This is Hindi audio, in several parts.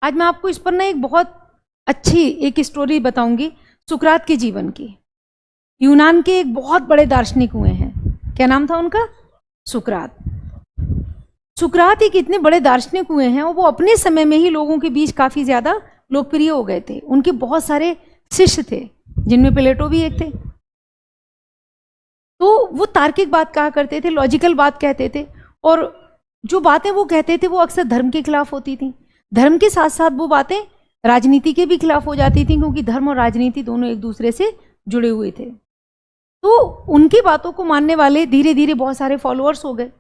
आज मैं आपको इस पर ना एक बहुत अच्छी एक स्टोरी बताऊंगी सुकरात के जीवन की। यूनान के एक बहुत बड़े दार्शनिक हुए हैं, क्या नाम था उनका? सुकरात। सुकरात एक इतने बड़े दार्शनिक हुए हैं और वो अपने समय में ही लोगों के बीच काफी ज्यादा लोकप्रिय हो गए थे। उनके बहुत सारे शिष्य थे, जिनमें प्लेटो भी एक थे। तो वो तार्किक बात कहा करते थे, लॉजिकल बात कहते थे, और जो बातें वो कहते थे वो अक्सर धर्म के खिलाफ होती थी। धर्म के साथ साथ वो बातें राजनीति के भी खिलाफ हो जाती थी, क्योंकि धर्म और राजनीति दोनों एक दूसरे से जुड़े हुए थे। तो उनकी बातों को मानने वाले धीरे धीरे बहुत सारे फॉलोअर्स हो गए,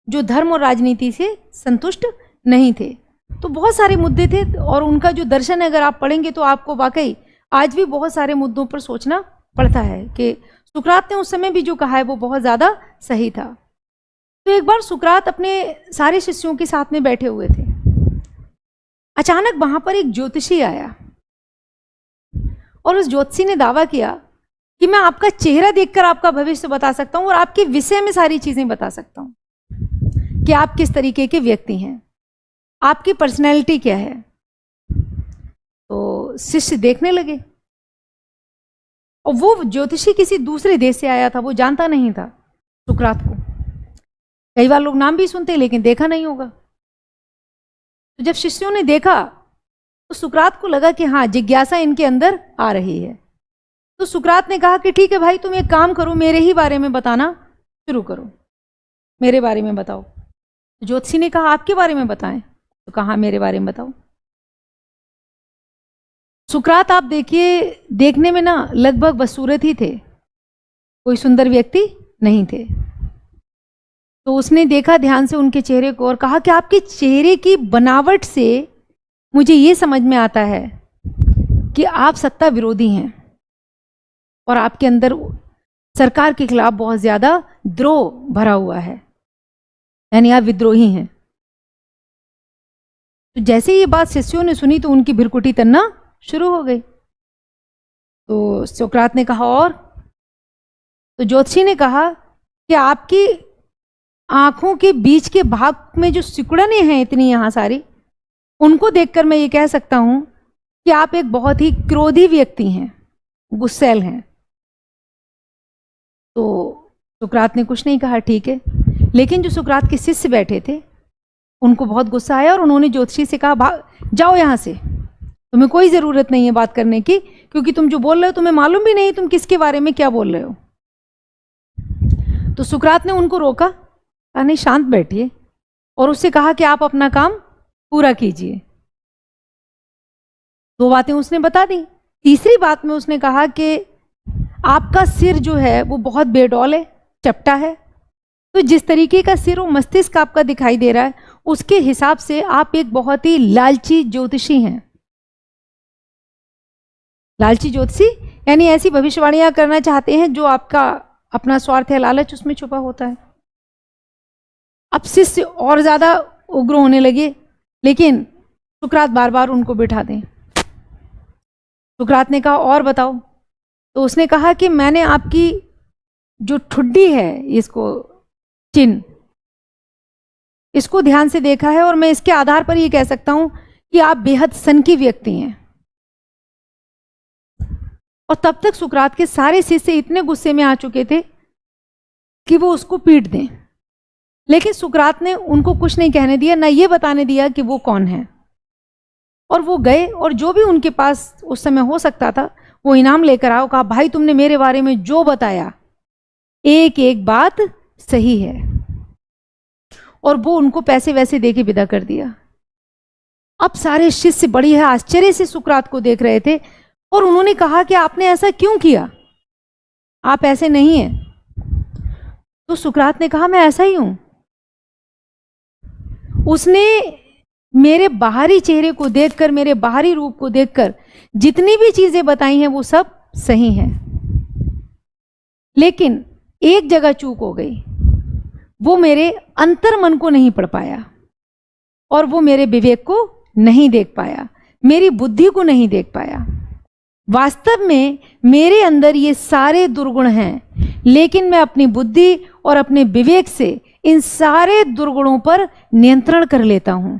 जो धर्म और राजनीति से संतुष्ट नहीं थे। तो बहुत सारे मुद्दे थे, और उनका जो दर्शन है अगर आप पढ़ेंगे तो आपको वाकई आज भी बहुत सारे मुद्दों पर सोचना पड़ता है कि सुकरात ने उस समय भी जो कहा है वो बहुत ज़्यादा सही था। तो एक बार सुकरात अपने सारे शिष्यों के साथ में बैठे हुए थे। अचानक वहां पर एक ज्योतिषी आया, और उस ज्योतिषी ने दावा किया कि मैं आपका चेहरा देखकर आपका भविष्य बता सकता हूं और आपके विषय में सारी चीजें बता सकता हूं कि आप किस तरीके के व्यक्ति हैं, आपकी पर्सनैलिटी क्या है। तो शिष्य देखने लगे, और वो ज्योतिषी किसी दूसरे देश से आया था, वो जानता नहीं था सुकरात को। कई बार लोग नाम भी सुनते लेकिन देखा नहीं होगा। तो जब शिष्यों ने देखा तो सुकरात को लगा कि हाँ, जिज्ञासा इनके अंदर आ रही है। तो सुकरात ने कहा कि ठीक है भाई, तुम एक काम करो, मेरे ही बारे में बताना शुरू करो, मेरे बारे में बताओ। तो ज्योतिषी ने कहा आपके बारे में बताएं। तो कहा मेरे बारे में बताओ। सुकरात आप देखिए, देखने में ना लगभग बदसूरत ही थे, कोई सुंदर व्यक्ति नहीं थे। तो उसने देखा ध्यान से उनके चेहरे को और कहा कि आपके चेहरे की बनावट से मुझे ये समझ में आता है कि आप सत्ता विरोधी हैं, और आपके अंदर सरकार के खिलाफ बहुत ज्यादा द्रोह भरा हुआ है, यानी आप विद्रोही हैं। तो जैसे ये बात शिष्यों ने सुनी तो उनकी भिरकुटी तनना शुरू हो गई। तो सुकरात ने कहा और? तो ज्योतिषी ने कहा कि आपकी आंखों के बीच के भाग में जो सिकुड़ने हैं इतनी यहां सारी, उनको देखकर मैं ये कह सकता हूं कि आप एक बहुत ही क्रोधी व्यक्ति हैं, गुस्सैल हैं। तो सुकरात ने कुछ नहीं कहा, ठीक है। लेकिन जो सुकरात के शिष्य बैठे थे उनको बहुत गुस्सा आया, और उन्होंने ज्योतिषी से कहा भाग जाओ यहां से, तुम्हें कोई जरूरत नहीं है बात करने की, क्योंकि तुम जो बोल रहे हो तुम्हें मालूम भी नहीं तुम किसके बारे में क्या बोल रहे हो। तो सुकरात ने उनको रोका, कहा नहीं, शांत बैठिए, और उससे कहा कि आप अपना काम पूरा कीजिए। दो बातें उसने बता दी। तीसरी बात में उसने कहा कि आपका सिर जो है वो बहुत बेडौल है, चपटा है। तो जिस तरीके का सिर और मस्तिष्क आपका दिखाई दे रहा है उसके हिसाब से आप एक बहुत ही लालची ज्योतिषी हैं। लालची ज्योतिषी यानी ऐसी भविष्यवाणियां करना चाहते हैं जो आपका अपना स्वार्थ है, लालच उसमें छुपा होता है। अब शिष्य और ज्यादा उग्र होने लगे, लेकिन सुकरात बार बार उनको बिठा दें। सुकरात ने कहा और बताओ। तो उसने कहा कि मैंने आपकी जो ठुड्डी है, इसको चिन्ह, इसको ध्यान से देखा है, और मैं इसके आधार पर यह कह सकता हूं कि आप बेहद सनकी व्यक्ति हैं। और तब तक सुकरात के सारे शिष्य इतने गुस्से में आ चुके थे कि वो उसको पीट दें, लेकिन सुकरात ने उनको कुछ नहीं कहने दिया, ना ये बताने दिया कि वो कौन है। और वो गए, और जो भी उनके पास उस समय हो सकता था वो इनाम लेकर आओ। कहा भाई तुमने मेरे बारे में जो बताया एक एक बात सही है, और वो उनको पैसे वैसे देके विदा कर दिया। अब सारे शिष्य बड़ी है आश्चर्य से सुकरात को देख रहे थे, और उन्होंने कहा कि आपने ऐसा क्यों किया, आप ऐसे नहीं हैं। तो सुकरात ने कहा मैं ऐसा ही हूं। उसने मेरे बाहरी चेहरे को देखकर, मेरे बाहरी रूप को देखकर जितनी भी चीजें बताई हैं वो सब सही हैं, लेकिन एक जगह चूक हो गई, वो मेरे अंतर मन को नहीं पढ़ पाया, और वो मेरे विवेक को नहीं देख पाया, मेरी बुद्धि को नहीं देख पाया। वास्तव में मेरे अंदर ये सारे दुर्गुण हैं, लेकिन मैं अपनी बुद्धि और अपने विवेक से इन सारे दुर्गुणों पर नियंत्रण कर लेता हूं।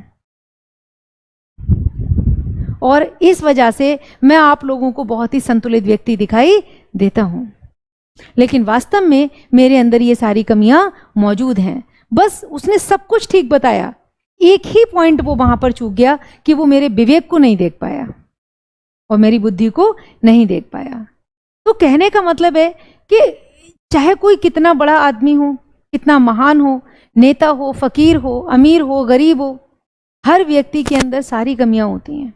और इस वजह से मैं आप लोगों को बहुत ही संतुलित व्यक्ति दिखाई देता हूं, लेकिन वास्तव में मेरे अंदर ये सारी कमियां मौजूद हैं। बस उसने सब कुछ ठीक बताया, एक ही पॉइंट वो वहां पर चूक गया कि वो मेरे विवेक को नहीं देख पाया और मेरी बुद्धि को नहीं देख पाया। तो कहने का मतलब है कि चाहे कोई कितना बड़ा आदमी हो, कितना महान हो, नेता हो, फकीर हो, अमीर हो, गरीब हो, हर व्यक्ति के अंदर सारी कमियां होती हैं।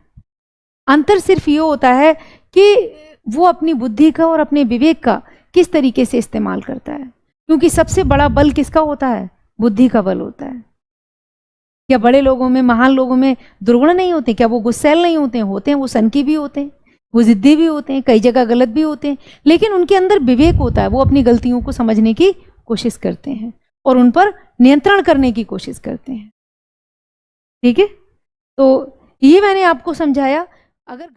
अंतर सिर्फ ये होता है कि वो अपनी बुद्धि का और अपने विवेक का किस तरीके से इस्तेमाल करता है, क्योंकि सबसे बड़ा बल किसका होता है? बुद्धि का बल होता है। क्या बड़े लोगों में, महान लोगों में दुर्गुण नहीं होते? क्या वो गुस्सैल नहीं होते? होते हैं। वो सनकी भी होते हैं, वो जिद्दी भी होते हैं, कई जगह गलत भी होते हैं, लेकिन उनके अंदर विवेक होता है। वो अपनी गलतियों को समझने की कोशिश करते हैं और उन पर नियंत्रण करने की कोशिश करते हैं। ठीक है, तो ये मैंने आपको समझाया। अगर